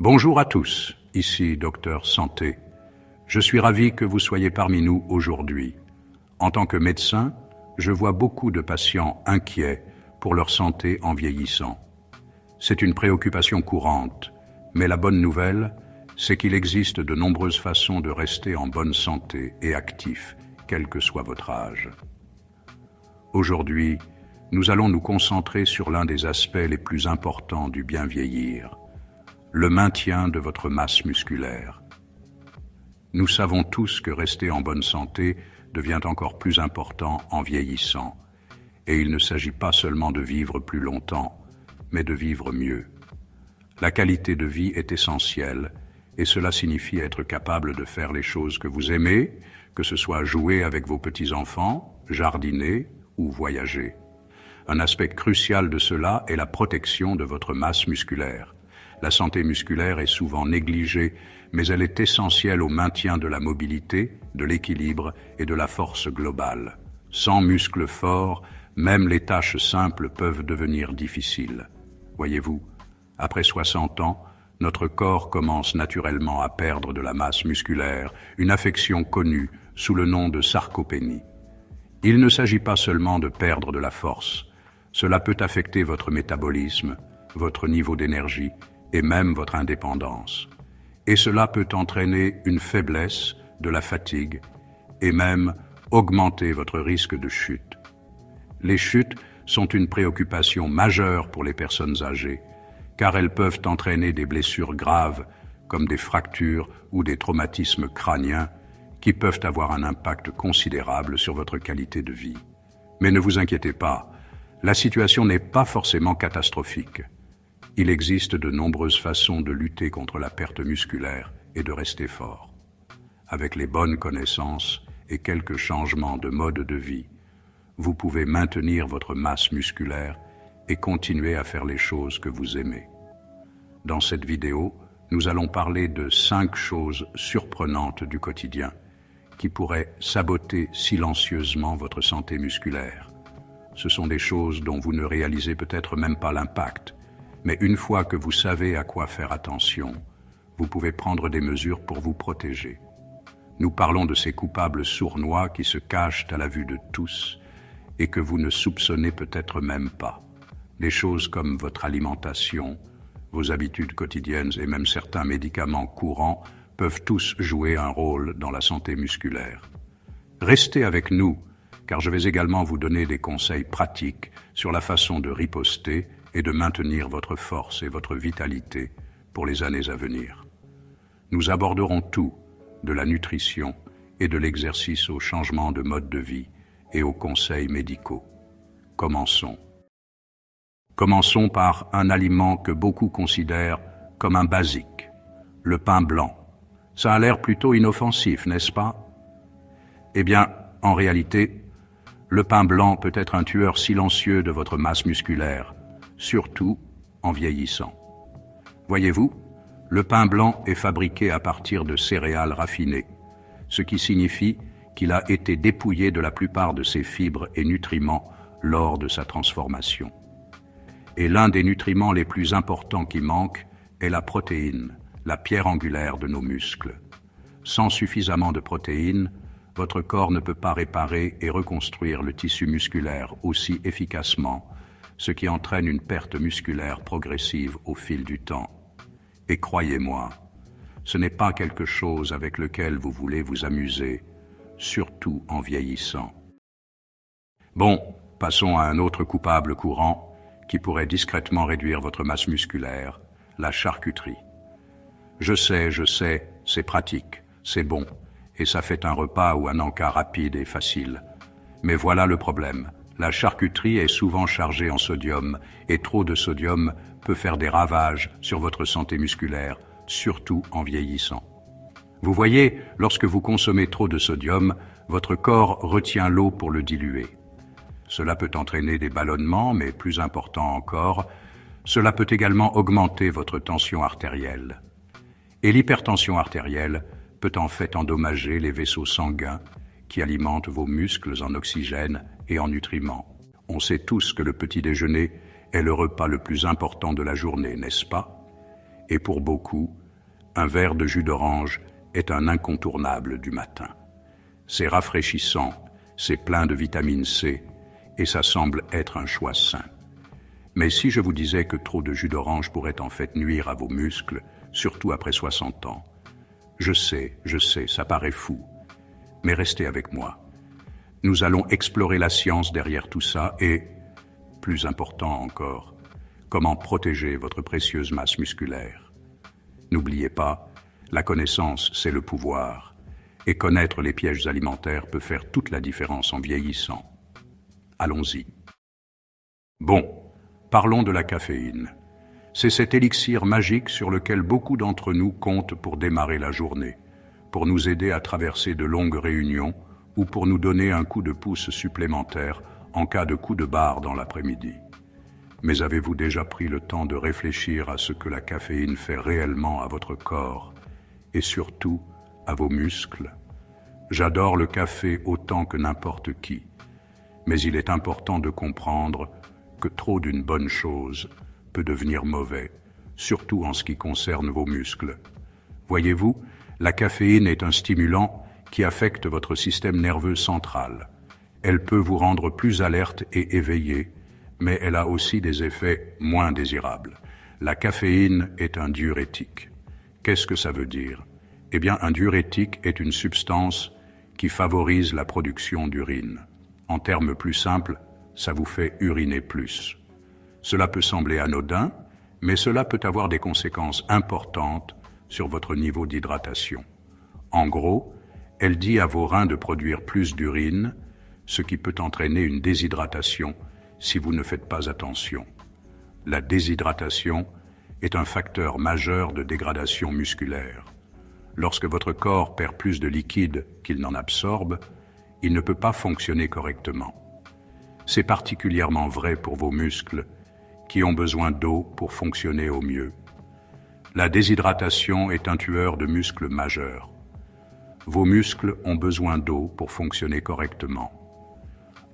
Bonjour à tous, ici Docteur Santé. Je suis ravi que vous soyez parmi nous aujourd'hui. En tant que médecin, je vois beaucoup de patients inquiets pour leur santé en vieillissant. C'est une préoccupation courante, mais la bonne nouvelle, c'est qu'il existe de nombreuses façons de rester en bonne santé et actif, quel que soit votre âge. Aujourd'hui, nous allons nous concentrer sur l'un des aspects les plus importants du bien vieillir, le maintien de votre masse musculaire. Nous savons tous que rester en bonne santé devient encore plus important en vieillissant, et il ne s'agit pas seulement de vivre plus longtemps, mais de vivre mieux. La qualité de vie est essentielle, et cela signifie être capable de faire les choses que vous aimez, que ce soit jouer avec vos petits-enfants, jardiner ou voyager. Un aspect crucial de cela est la protection de votre masse musculaire. La santé musculaire est souvent négligée, mais elle est essentielle au maintien de la mobilité, de l'équilibre et de la force globale. Sans muscles forts, même les tâches simples peuvent devenir difficiles. Voyez-vous, après 60 ans, notre corps commence naturellement à perdre de la masse musculaire, une affection connue sous le nom de sarcopénie. Il ne s'agit pas seulement de perdre de la force. Cela peut affecter votre métabolisme, votre niveau d'énergie et même votre indépendance. Et cela peut entraîner une faiblesse, de la fatigue et même augmenter votre risque de chute. Les chutes sont une préoccupation majeure pour les personnes âgées, car elles peuvent entraîner des blessures graves comme des fractures ou des traumatismes crâniens qui peuvent avoir un impact considérable sur votre qualité de vie. Mais ne vous inquiétez pas, la situation n'est pas forcément catastrophique. Il existe de nombreuses façons de lutter contre la perte musculaire et de rester fort. Avec les bonnes connaissances et quelques changements de mode de vie, vous pouvez maintenir votre masse musculaire et continuer à faire les choses que vous aimez. Dans cette vidéo, nous allons parler de 5 choses surprenantes du quotidien qui pourraient saboter silencieusement votre santé musculaire. Ce sont des choses dont vous ne réalisez peut-être même pas l'impact, mais une fois que vous savez à quoi faire attention, vous pouvez prendre des mesures pour vous protéger. Nous parlons de ces coupables sournois qui se cachent à la vue de tous et que vous ne soupçonnez peut-être même pas. Des choses comme votre alimentation, vos habitudes quotidiennes et même certains médicaments courants peuvent tous jouer un rôle dans la santé musculaire. Restez avec nous, car je vais également vous donner des conseils pratiques sur la façon de riposter et de maintenir votre force et votre vitalité pour les années à venir. Nous aborderons tout, de la nutrition et de l'exercice au changement de mode de vie et aux conseils médicaux. Commençons. Commençons par un aliment que beaucoup considèrent comme un basique, le pain blanc. Ça a l'air plutôt inoffensif, n'est-ce pas? Eh bien, en réalité, le pain blanc peut être un tueur silencieux de votre masse musculaire, surtout en vieillissant. Voyez-vous, le pain blanc est fabriqué à partir de céréales raffinées, ce qui signifie qu'il a été dépouillé de la plupart de ses fibres et nutriments lors de sa transformation. Et l'un des nutriments les plus importants qui manque est la protéine, la pierre angulaire de nos muscles. Sans suffisamment de protéines, votre corps ne peut pas réparer et reconstruire le tissu musculaire aussi efficacement, ce qui entraîne une perte musculaire progressive au fil du temps. Et croyez-moi, ce n'est pas quelque chose avec lequel vous voulez vous amuser, surtout en vieillissant. Bon, passons à un autre coupable courant qui pourrait discrètement réduire votre masse musculaire, la charcuterie. Je sais, c'est pratique, c'est bon, et ça fait un repas ou un encas rapide et facile. Mais voilà le problème. La charcuterie est souvent chargée en sodium, et trop de sodium peut faire des ravages sur votre santé musculaire, surtout en vieillissant. Vous voyez, lorsque vous consommez trop de sodium, votre corps retient l'eau pour le diluer. Cela peut entraîner des ballonnements, mais plus important encore, cela peut également augmenter votre tension artérielle. Et l'hypertension artérielle peut en fait endommager les vaisseaux sanguins qui alimentent vos muscles en oxygène et en nutriments. On sait tous que le petit déjeuner est le repas le plus important de la journée, n'est-ce pas? Et pour beaucoup, un verre de jus d'orange est un incontournable du matin. C'est rafraîchissant, c'est plein de vitamine C, et ça semble être un choix sain. Mais si je vous disais que trop de jus d'orange pourrait en fait nuire à vos muscles, surtout après 60 ans, je sais, ça paraît fou, mais restez avec moi. Nous allons explorer la science derrière tout ça et, plus important encore, comment protéger votre précieuse masse musculaire. N'oubliez pas, la connaissance, c'est le pouvoir, et connaître les pièges alimentaires peut faire toute la différence en vieillissant. Allons-y. Bon, parlons de la caféine. C'est cet élixir magique sur lequel beaucoup d'entre nous comptent pour démarrer la journée, pour nous aider à traverser de longues réunions ou pour nous donner un coup de pouce supplémentaire en cas de coup de barre dans l'après-midi. Mais avez-vous déjà pris le temps de réfléchir à ce que la caféine fait réellement à votre corps et surtout à vos muscles? J'adore le café autant que n'importe qui, mais il est important de comprendre que trop d'une bonne chose peut devenir mauvais, surtout en ce qui concerne vos muscles. Voyez-vous, la caféine est un stimulant qui affecte votre système nerveux central. Elle peut vous rendre plus alerte et éveillé, mais elle a aussi des effets moins désirables. La caféine est un diurétique. Qu'est-ce que ça veut dire? Eh bien, un diurétique est une substance qui favorise la production d'urine. En termes plus simples, ça vous fait uriner plus. Cela peut sembler anodin, mais cela peut avoir des conséquences importantes sur votre niveau d'hydratation. En gros, elle dit à vos reins de produire plus d'urine, ce qui peut entraîner une déshydratation si vous ne faites pas attention. La déshydratation est un facteur majeur de dégradation musculaire. Lorsque votre corps perd plus de liquide qu'il n'en absorbe, il ne peut pas fonctionner correctement. C'est particulièrement vrai pour vos muscles, qui ont besoin d'eau pour fonctionner au mieux. La déshydratation est un tueur de muscles majeur. Vos muscles ont besoin d'eau pour fonctionner correctement.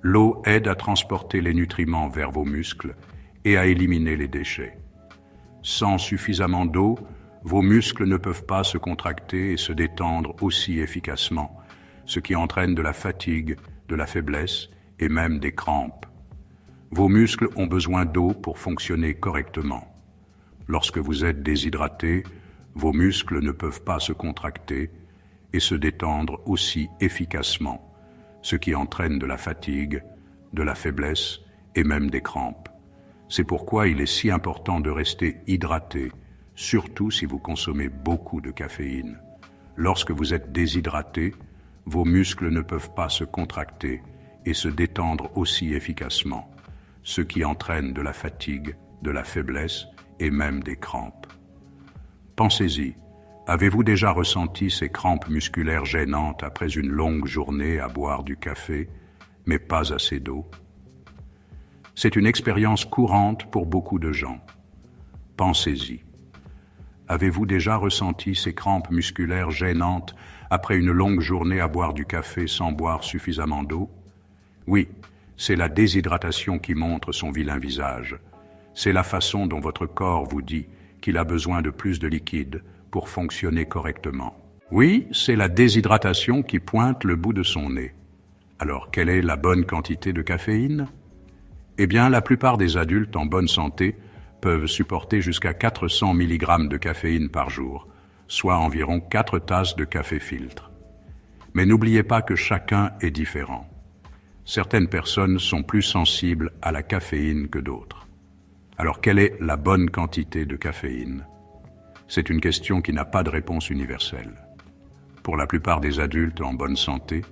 L'eau aide à transporter les nutriments vers vos muscles et à éliminer les déchets. Sans suffisamment d'eau, vos muscles ne peuvent pas se contracter et se détendre aussi efficacement, ce qui entraîne de la fatigue, de la faiblesse et même des crampes. Vos muscles ont besoin d'eau pour fonctionner correctement. Lorsque vous êtes déshydraté, vos muscles ne peuvent pas se contracter et se détendre aussi efficacement, ce qui entraîne de la fatigue, de la faiblesse et même des crampes. C'est pourquoi il est si important de rester hydraté, surtout si vous consommez beaucoup de caféine. Lorsque vous êtes déshydraté, vos muscles ne peuvent pas se contracter et se détendre aussi efficacement, ce qui entraîne de la fatigue, de la faiblesse et même des crampes. Pensez-y, avez-vous déjà ressenti ces crampes musculaires gênantes après une longue journée à boire du café, mais pas assez d'eau? C'est une expérience courante pour beaucoup de gens. Pensez-y. Avez-vous déjà ressenti ces crampes musculaires gênantes après une longue journée à boire du café sans boire suffisamment d'eau? Oui, c'est la déshydratation qui montre son vilain visage. C'est la façon dont votre corps vous dit qu'il a besoin de plus de liquide pour fonctionner correctement. Oui, c'est la déshydratation qui pointe le bout de son nez. Alors, quelle est la bonne quantité de caféine? Eh bien, la plupart des adultes en bonne santé peuvent supporter jusqu'à 400 mg de caféine par jour, soit environ 4 tasses de café filtre. Mais n'oubliez pas que chacun est différent. Certaines personnes sont plus sensibles à la caféine que d'autres. Alors, quelle est la bonne quantité de caféine? C'est une question qui n'a pas de réponse universelle. Pour la plupart des adultes en bonne santé,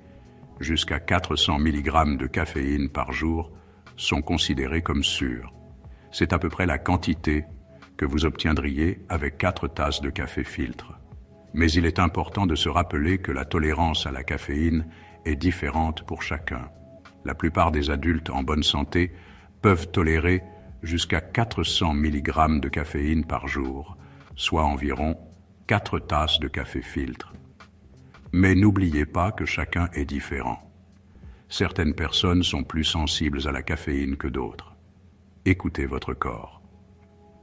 jusqu'à 400 mg de caféine par jour sont considérés comme sûrs. C'est à peu près la quantité que vous obtiendriez avec 4 tasses de café filtre. Mais il est important de se rappeler que la tolérance à la caféine est différente pour chacun. La plupart des adultes en bonne santé peuvent tolérer jusqu'à 400 mg de caféine par jour, soit environ 4 tasses de café filtre. Mais n'oubliez pas que chacun est différent. Certaines personnes sont plus sensibles à la caféine que d'autres. Écoutez votre corps.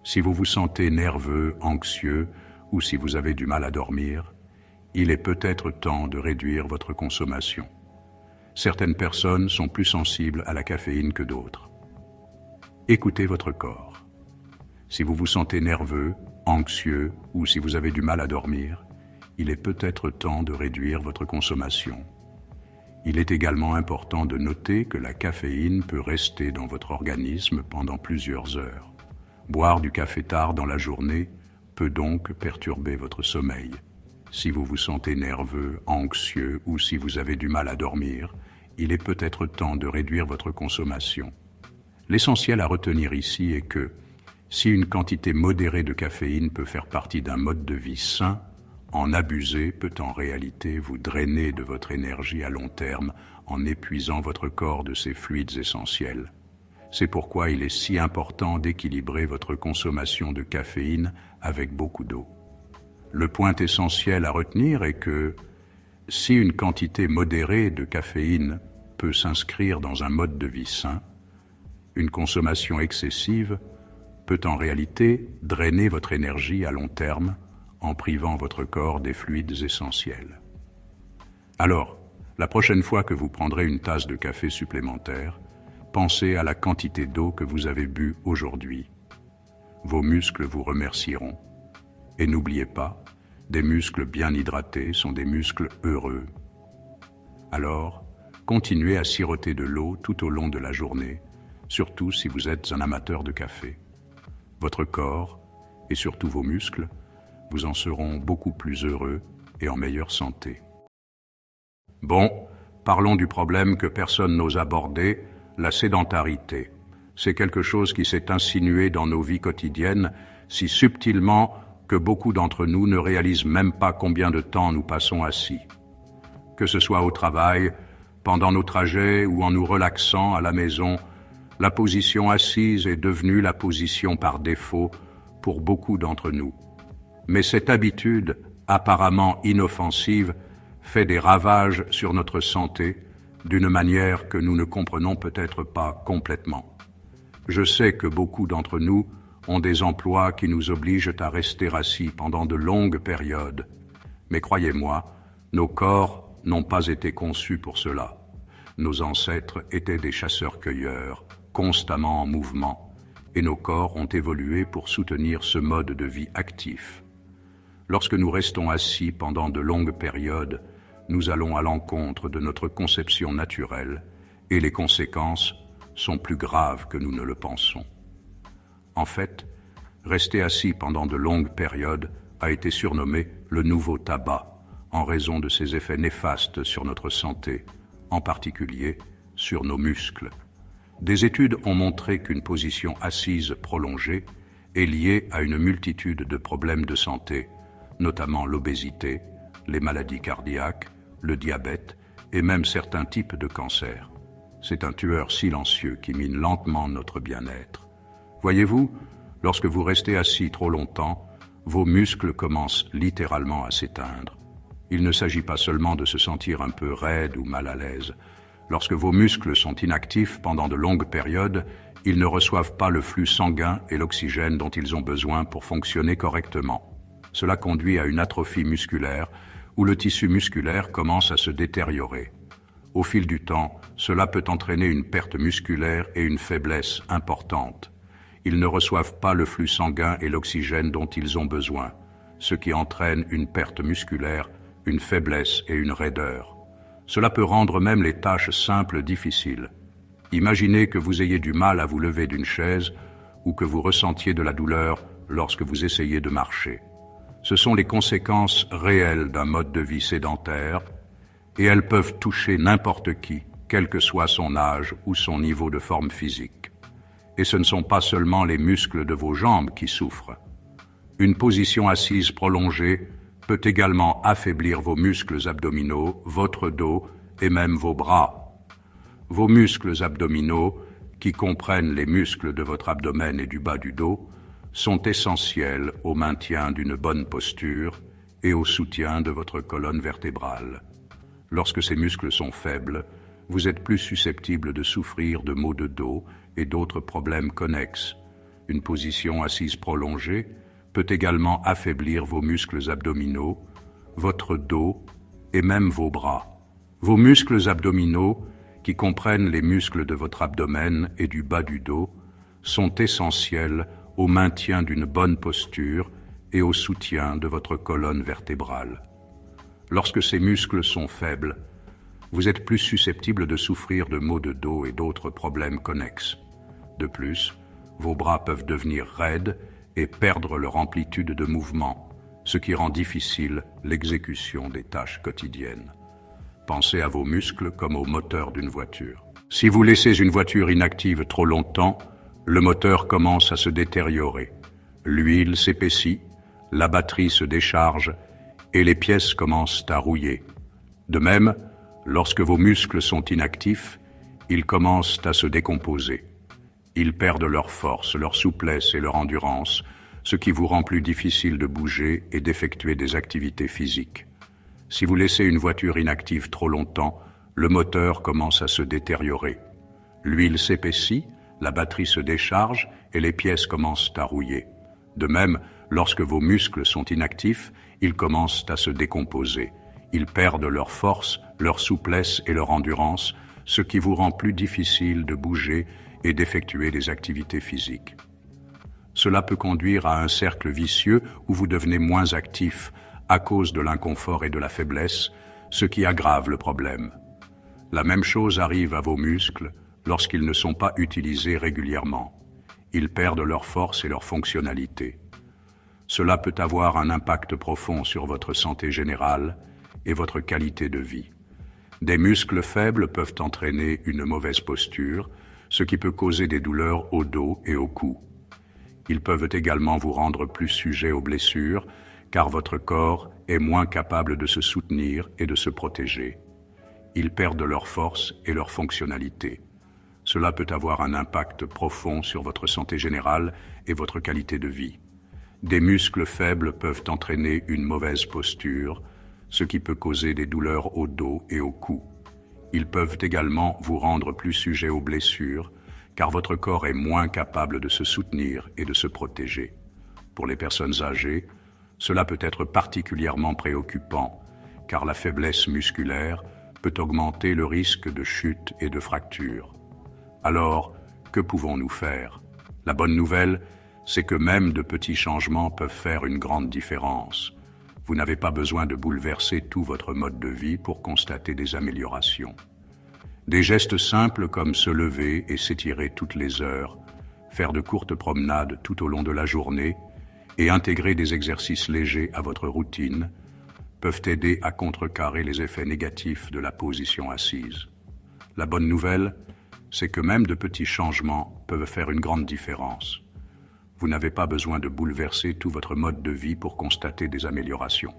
Si vous vous sentez nerveux, anxieux ou si vous avez du mal à dormir, il est peut-être temps de réduire votre consommation. Certaines personnes sont plus sensibles à la caféine que d'autres. Écoutez votre corps. Si vous vous sentez nerveux, anxieux ou si vous avez du mal à dormir, il est peut-être temps de réduire votre consommation. Il est également important de noter que la caféine peut rester dans votre organisme pendant plusieurs heures. Boire du café tard dans la journée peut donc perturber votre sommeil. Si vous vous sentez nerveux, anxieux ou si vous avez du mal à dormir, il est peut-être temps de réduire votre consommation. L'essentiel à retenir ici est que, si une quantité modérée de caféine peut faire partie d'un mode de vie sain, en abuser peut en réalité vous drainer de votre énergie à long terme en épuisant votre corps de ses fluides essentiels. C'est pourquoi il est si important d'équilibrer votre consommation de caféine avec beaucoup d'eau. Le point essentiel à retenir est que, si une quantité modérée de caféine peut s'inscrire dans un mode de vie sain, une consommation excessive peut en réalité drainer votre énergie à long terme en privant votre corps des fluides essentiels. Alors, la prochaine fois que vous prendrez une tasse de café supplémentaire, pensez à la quantité d'eau que vous avez bu aujourd'hui. Vos muscles vous remercieront. Et n'oubliez pas, des muscles bien hydratés sont des muscles heureux. Alors, continuez à siroter de l'eau tout au long de la journée, surtout si vous êtes un amateur de café. Votre corps, et surtout vos muscles, vous en seront beaucoup plus heureux et en meilleure santé. Bon, parlons du problème que personne n'ose aborder, la sédentarité. C'est quelque chose qui s'est insinué dans nos vies quotidiennes si subtilement que beaucoup d'entre nous ne réalisent même pas combien de temps nous passons assis. Que ce soit au travail, pendant nos trajets ou en nous relaxant à la maison, la position assise est devenue la position par défaut pour beaucoup d'entre nous. Mais cette habitude, apparemment inoffensive, fait des ravages sur notre santé d'une manière que nous ne comprenons peut-être pas complètement. Je sais que beaucoup d'entre nous ont des emplois qui nous obligent à rester assis pendant de longues périodes. Mais croyez-moi, nos corps n'ont pas été conçus pour cela. Nos ancêtres étaient des chasseurs-cueilleurs, constamment en mouvement, et nos corps ont évolué pour soutenir ce mode de vie actif. Lorsque nous restons assis pendant de longues périodes, nous allons à l'encontre de notre conception naturelle, et les conséquences sont plus graves que nous ne le pensons. En fait, rester assis pendant de longues périodes a été surnommé le nouveau tabac, en raison de ses effets néfastes sur notre santé, en particulier sur nos muscles. Des études ont montré qu'une position assise prolongée est liée à une multitude de problèmes de santé, notamment l'obésité, les maladies cardiaques, le diabète et même certains types de cancers. C'est un tueur silencieux qui mine lentement notre bien-être. Voyez-vous, lorsque vous restez assis trop longtemps, vos muscles commencent littéralement à s'éteindre. Il ne s'agit pas seulement de se sentir un peu raide ou mal à l'aise. Lorsque vos muscles sont inactifs pendant de longues périodes, ils ne reçoivent pas le flux sanguin et l'oxygène dont ils ont besoin pour fonctionner correctement. Cela conduit à une atrophie musculaire où le tissu musculaire commence à se détériorer. Au fil du temps, cela peut entraîner une perte musculaire et une faiblesse importante. Ils ne reçoivent pas le flux sanguin et l'oxygène dont ils ont besoin, ce qui entraîne une perte musculaire, une faiblesse et une raideur. Cela peut rendre même les tâches simples difficiles. Imaginez que vous ayez du mal à vous lever d'une chaise ou que vous ressentiez de la douleur lorsque vous essayez de marcher. Ce sont les conséquences réelles d'un mode de vie sédentaire et elles peuvent toucher n'importe qui, quel que soit son âge ou son niveau de forme physique. Et ce ne sont pas seulement les muscles de vos jambes qui souffrent. Une position assise prolongée peut également affaiblir vos muscles abdominaux, votre dos et même vos bras. Vos muscles abdominaux, qui comprennent les muscles de votre abdomen et du bas du dos, sont essentiels au maintien d'une bonne posture et au soutien de votre colonne vertébrale. Lorsque ces muscles sont faibles, vous êtes plus susceptible de souffrir de maux de dos et d'autres problèmes connexes. Une position assise prolongée peut également affaiblir vos muscles abdominaux, votre dos et même vos bras. Vos muscles abdominaux, qui comprennent les muscles de votre abdomen et du bas du dos, sont essentiels au maintien d'une bonne posture et au soutien de votre colonne vertébrale. Lorsque ces muscles sont faibles, vous êtes plus susceptible de souffrir de maux de dos et d'autres problèmes connexes. De plus, vos bras peuvent devenir raides et perdre leur amplitude de mouvement, ce qui rend difficile l'exécution des tâches quotidiennes. Pensez à vos muscles comme au moteur d'une voiture. Si vous laissez une voiture inactive trop longtemps, le moteur commence à se détériorer. L'huile s'épaissit, la batterie se décharge et les pièces commencent à rouiller. De même, lorsque vos muscles sont inactifs, ils commencent à se décomposer. Ils perdent leur force, leur souplesse et leur endurance, ce qui vous rend plus difficile de bouger et d'effectuer des activités physiques. Si vous laissez une voiture inactive trop longtemps, le moteur commence à se détériorer. L'huile s'épaissit, la batterie se décharge et les pièces commencent à rouiller. De même, lorsque vos muscles sont inactifs, ils commencent à se décomposer. Ils perdent leur force, leur souplesse et leur endurance, ce qui vous rend plus difficile de bouger et d'effectuer des activités physiques. Cela peut conduire à un cercle vicieux où vous devenez moins actif à cause de l'inconfort et de la faiblesse, ce qui aggrave le problème. La même chose arrive à vos muscles lorsqu'ils ne sont pas utilisés régulièrement. Ils perdent leur force et leur fonctionnalité. Cela peut avoir un impact profond sur votre santé générale et votre qualité de vie. Des muscles faibles peuvent entraîner une mauvaise posture, ce qui peut causer des douleurs au dos et au cou. Ils peuvent également vous rendre plus sujet aux blessures, car votre corps est moins capable de se soutenir et de se protéger. Ils perdent leur force et leur fonctionnalité. Cela peut avoir un impact profond sur votre santé générale et votre qualité de vie. Des muscles faibles peuvent entraîner une mauvaise posture, ce qui peut causer des douleurs au dos et au cou. Ils peuvent également vous rendre plus sujet aux blessures, car votre corps est moins capable de se soutenir et de se protéger. Pour les personnes âgées, cela peut être particulièrement préoccupant, car la faiblesse musculaire peut augmenter le risque de chute et de fracture. Alors, que pouvons-nous faire? La bonne nouvelle, c'est que même de petits changements peuvent faire une grande différence. Vous n'avez pas besoin de bouleverser tout votre mode de vie pour constater des améliorations. Des gestes simples comme se lever et s'étirer toutes les heures, faire de courtes promenades tout au long de la journée et intégrer des exercices légers à votre routine peuvent aider à contrecarrer les effets négatifs de la position assise. La bonne nouvelle, c'est que même de petits changements peuvent faire une grande différence. Vous n'avez pas besoin de bouleverser tout votre mode de vie pour constater des améliorations.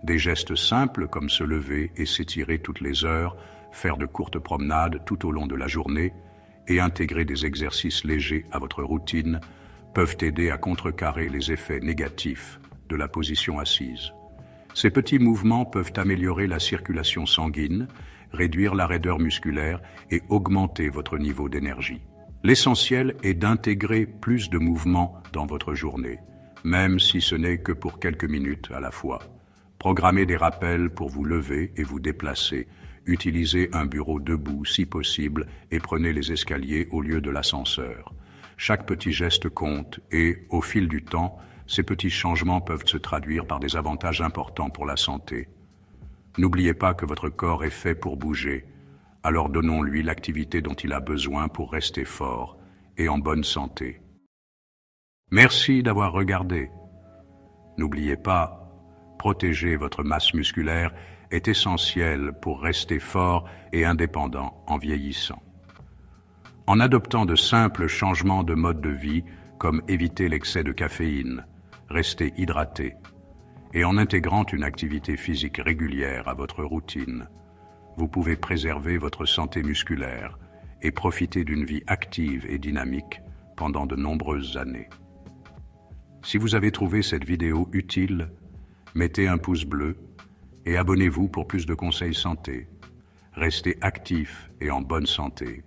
Des gestes simples comme se lever et s'étirer toutes les heures, faire de courtes promenades tout au long de la journée et intégrer des exercices légers à votre routine peuvent aider à contrecarrer les effets négatifs de la position assise. Ces petits mouvements peuvent améliorer la circulation sanguine, réduire la raideur musculaire et augmenter votre niveau d'énergie. L'essentiel est d'intégrer plus de mouvements dans votre journée, même si ce n'est que pour quelques minutes à la fois. Programmez des rappels pour vous lever et vous déplacer. Utilisez un bureau debout si possible et prenez les escaliers au lieu de l'ascenseur. Chaque petit geste compte et, au fil du temps, ces petits changements peuvent se traduire par des avantages importants pour la santé. N'oubliez pas que votre corps est fait pour bouger. Alors donnons-lui l'activité dont il a besoin pour rester fort et en bonne santé. Merci d'avoir regardé. N'oubliez pas, protéger votre masse musculaire est essentiel pour rester fort et indépendant en vieillissant. En adoptant de simples changements de mode de vie, comme éviter l'excès de caféine, rester hydraté, et en intégrant une activité physique régulière à votre routine, vous pouvez préserver votre santé musculaire et profiter d'une vie active et dynamique pendant de nombreuses années. Si vous avez trouvé cette vidéo utile, mettez un pouce bleu et abonnez-vous pour plus de conseils santé. Restez actif et en bonne santé.